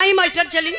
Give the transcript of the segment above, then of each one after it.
आई master चली।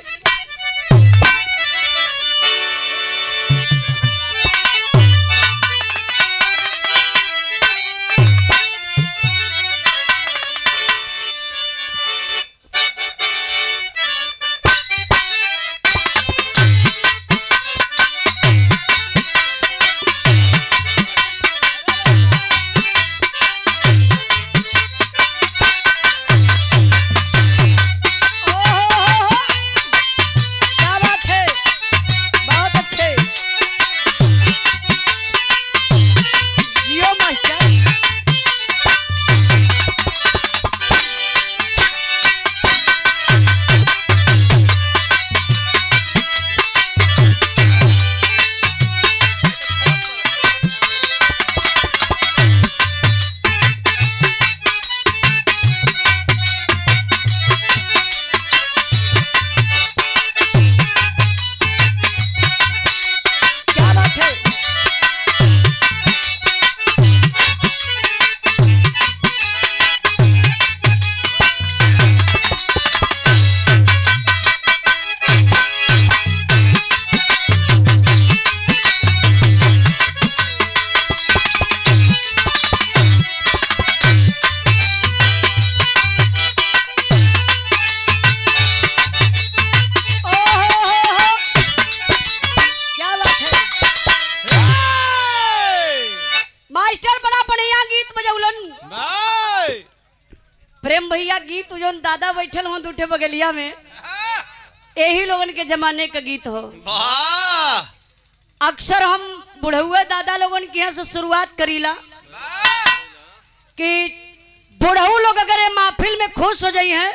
प्रेम भैया गीत जो दादा बैठल हो दूठे बगलिया में यही लोगन के जमाने का गीत हो। अक्सर हम बुढ़उआ दादा लोगन के यहाँ से शुरुआत करीला कि बुढ़ऊ लोग अगर महफिल में खुश हो जाई हैं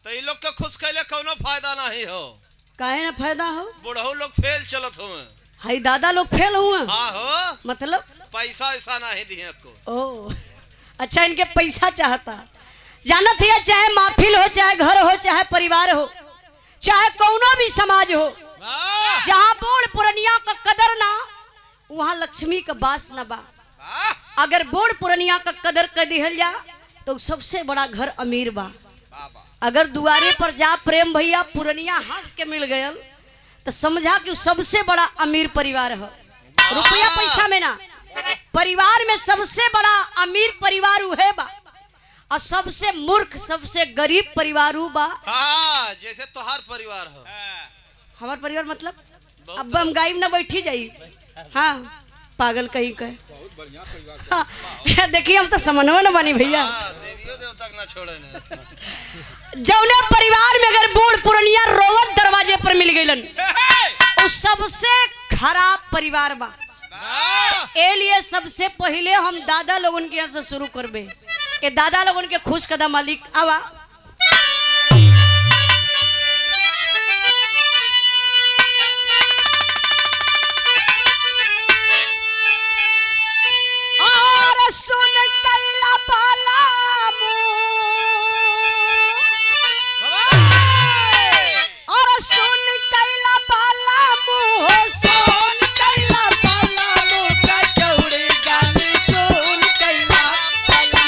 तो ये लोग के खुश कैले कोनो फायदा नहीं हो। काहे ना फायदा हो? बुढ़ऊ लोग फेल चलत हो। हाई दादा लोग फेल हुए। हाँ हो, मतलब पैसा ऐसा नहीं दिए को। ओ अच्छा, इनके पैसा चाहता। जानत है चाहे महफिल हो, चाहे घर हो, चाहे परिवार हो, चाहे कौनो भी समाज हो, जहाँ बूढ़ पुरनिया का कदर ना वहाँ लक्ष्मी का बास न बा। अगर बूढ़ पुरनिया का कदर कर दिहल जा तो सबसे बड़ा घर अमीर बा। अगर दुआरे पर जा प्रेम भैया पुरनिया हंस के मिल गयल तो समझा कि सबसे बड़ा अमीर परिवार हो। रुपया पैसा में ना, परिवार में सबसे बड़ा अमीर परिवार उहे बा और सबसे मूर्ख सबसे गरीब परिवार बा। जैसे तोहार परिवार हो। हमार परिवार मतलब अब हम गायब ना बैठी जाई। हाँ पागल कहीं कहे। हाँ, देखिए हम तो समन्वय न बनी भैया। देवियों देवता ना छोड़े न। जौने परिवार में अगर बूढ़ पुरनिया रोवत दरवाजे पर मिल गईलन वो सबसे खराब परिवार बा। ए लिए सबसे पहले हम दादा लोगन के यहाँ से शुरू करबे। ए दादा लोगन के खुश कदम मालिक आवा। और सुन कैला पाला और सुन कैला पाला मुँह सोन कैला पाला मुँह कचौड़ी गाली सुन कैला पाला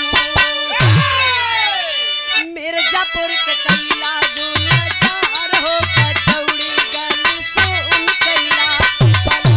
मिर्जापुर के कैला गुलजार हो कचौड़ी गाली सुन कैला पाला।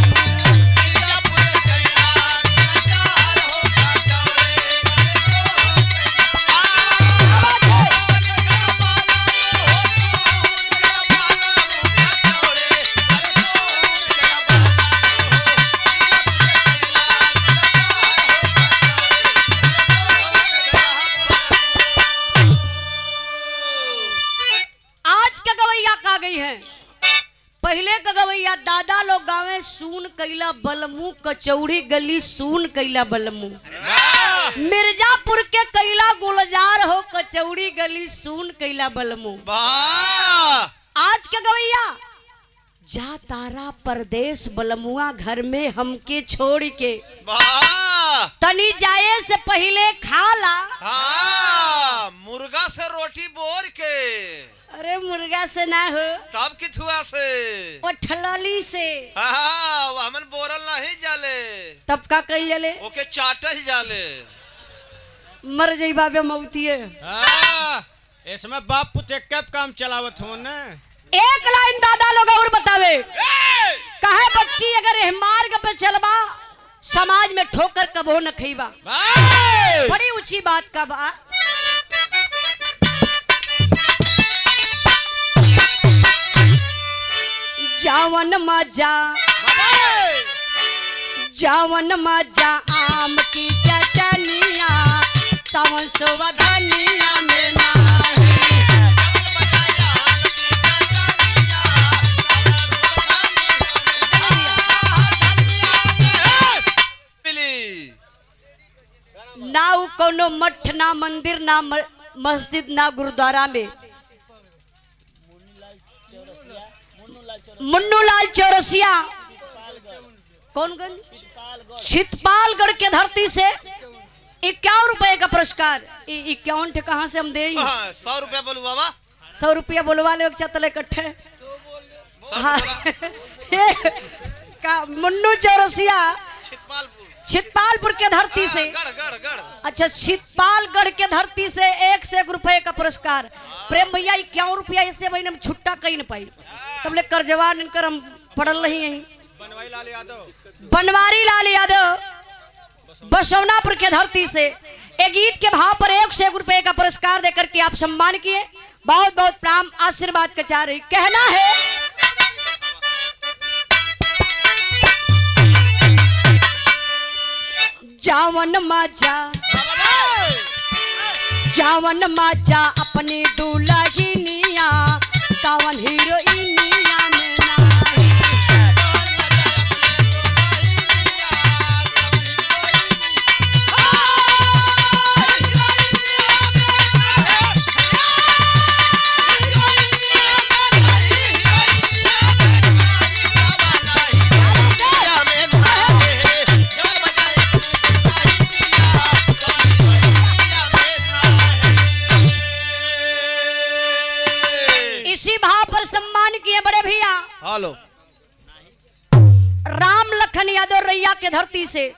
पहले का गवैया दादा लोग गावे सून कैला बलमू कचौड़ी गली सून कैला बलमू। मिर्जापुर के कैला गुलजार हो कचौड़ी गली सून कैला बलमू। आज का गवैया जा तारा परदेश बलमुआ घर में हमके छोड़ के तनी जाए से पहले खाला। मुर्गा से रोटी बोर के। अरे मुर्गा से ना हो तब किथुआ से वो ठलली से। वो हमन बोरल नहीं जाले तब का कही जाले ओके चाटल जाले। मर जाई बाबे मौतिए। इसमें बाप पुते कब काम चलावत हो ना। एक लाइन दादा लोग और बतावे, कहे बच्ची अगर एह मार्ग पे चलबा समाज में ठोकर कबो न खइबा। बड़ी ऊंची बात का बा। जावन मजा आम की चटनिया तवन सुवधनिया में नाही। ना उ कोनो मठ ना मंदिर ना मस्जिद ना गुरुद्वारा में। मुन्नूलाल चौरसिया कौन गंज छितपालगढ़ के धरती से 51 रुपए का पुरस्कार। 51 कहाँ से हम देंगे? 100 रुपया बोलू बाबा। 100 रुपया बोलवा ले चतले इकट्ठे। हाँ का मुन्नू चौरसिया छितपालपुर के धरती से। अच्छा छितपालगढ़ के धरती से 1 रुपए का पुरस्कार। प्रेम भैया 51 रुपया इससे भाई हम छुट्टा कहीं न पाई। तब ले कर्जवा इनकर हम पढ़ल नहीं यही। बनवारी लाल यादव बसौनापुर के धरती से एक गीत के भाव पर 1 रुपए का पुरस्कार देकर के आप सम्मान किए। बहुत बहुत प्राम आशीर्वाद का चाह रही। कहना है जावन मजा अपनी दुल्हनिया कावन हीरोइनिया में नाही। इसी भाव पर सम्मान किए बड़े भैया हेलो राम लखन यादव रैया के धरती से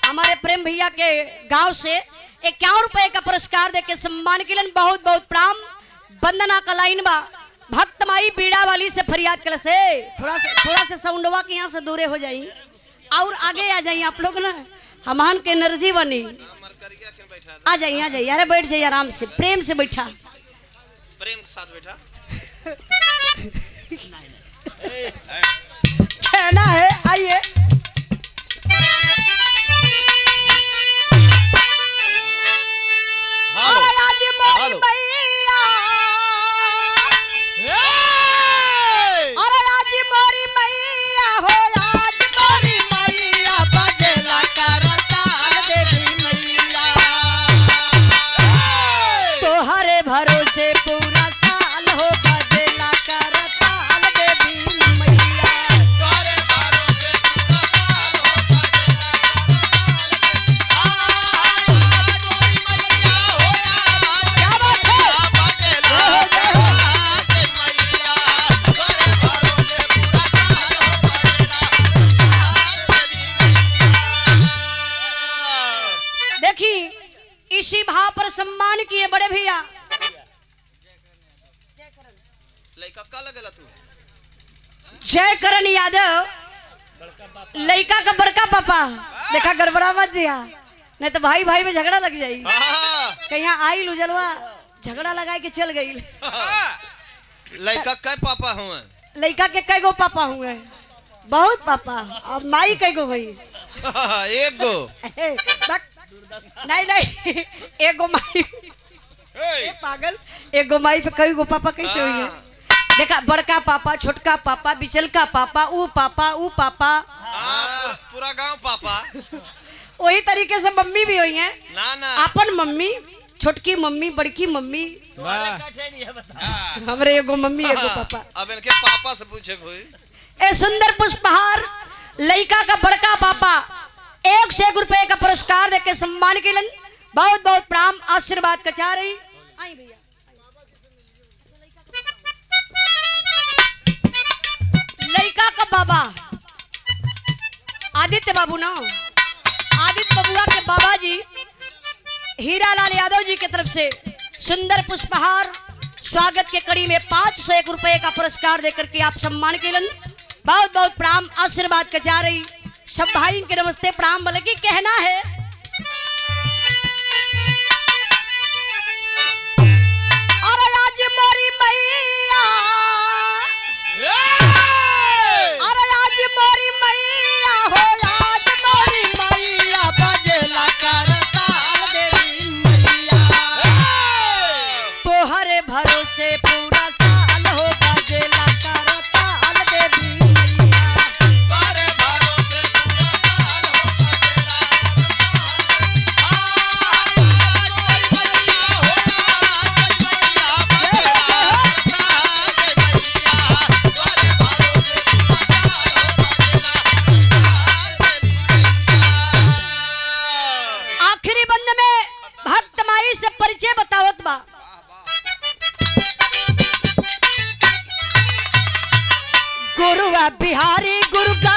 हमारे प्रेम भैया के गांव से 51 रुपए का पुरस्कार देके सम्मान के लिए बहुत बहुत प्राम। वंदना का लाइन बा भक्त माई बीड़ा वाली से फरियाद कर से थोड़ा से साउंडवा के यहाँ से दूरे हो जाई और आगे आ जाइए आप लोग ना। हमान के एनर्जी बनी आ जाइए अरे बैठ जाइए आराम से प्रेम से बैठा प्रेम के साथ बैठा। कहना है आइए आज मोरी मैया अरे आज मोरी मैया हो आज मोरी मैया बजला करताल देवी मैया तोहरे भरोसे पूरा साल हो बजला करताल देवी मैया तोहरे भरोसे इसी भाव पर सम्मान किए बड़े भैया। लइका का लगेला तू? जय करण यादव लइका का बड़का पापा। देखा गड़बड़ा मत दिया नहीं तो भाई भाई में झगड़ा लग जाई। कहीं आई उजलवा झगड़ा लगा के चल गई। लइका कै पापा हुए? लइका के कई गो पापा हुए? बहुत पापा। अब माई कई गो हुई? एक गो नहीं एक गो माई। पागल एक गो माई पे कई गो पापा कैसे हुई है? देखा बड़का पापा छोटका पापा बिचल का पापा ऊ पापा पूरा गांव पापा। वही तरीके से मम्मी भी हुई है ना अपन मम्मी छोटकी मम्मी बड़की मम्मी हमरे एगो मम्मी एगो पापा। अब इनके पापा से पूछे कोई। ए सुंदर पुष्पहार लइका का बड़का पापा 1 रुपए का पुरस्कार देके सम्मान के लिए बहुत बहुत प्राम आशीर्वाद का चाह रही। आई भैया लइका का बाबा आदित्य बाबू ना आदित्य बबुआ के बाबा जी हीरालाल यादव जी की तरफ से सुंदर पुष्पहार स्वागत के कड़ी में 501 रुपए का पुरस्कार देकर के आप सम्मान केलन। बहुत बहुत प्रणाम आशीर्वाद के जा रही सब भाई के नमस्ते प्रणाम बोले की कहना है। अरे आज मोरी मैया, अरे आज मोरी मैया हो, आज मोरी मैया बजेला करताल देवी मैया, तोहरे भरोसे पूरा साल हो बजेला करताल देवी मैया। तारे भरोसे पूरा साल हो आखिरी बंद में भक्त माई से परिचय बतावत बा। गुरुआ बिहारी गुरु का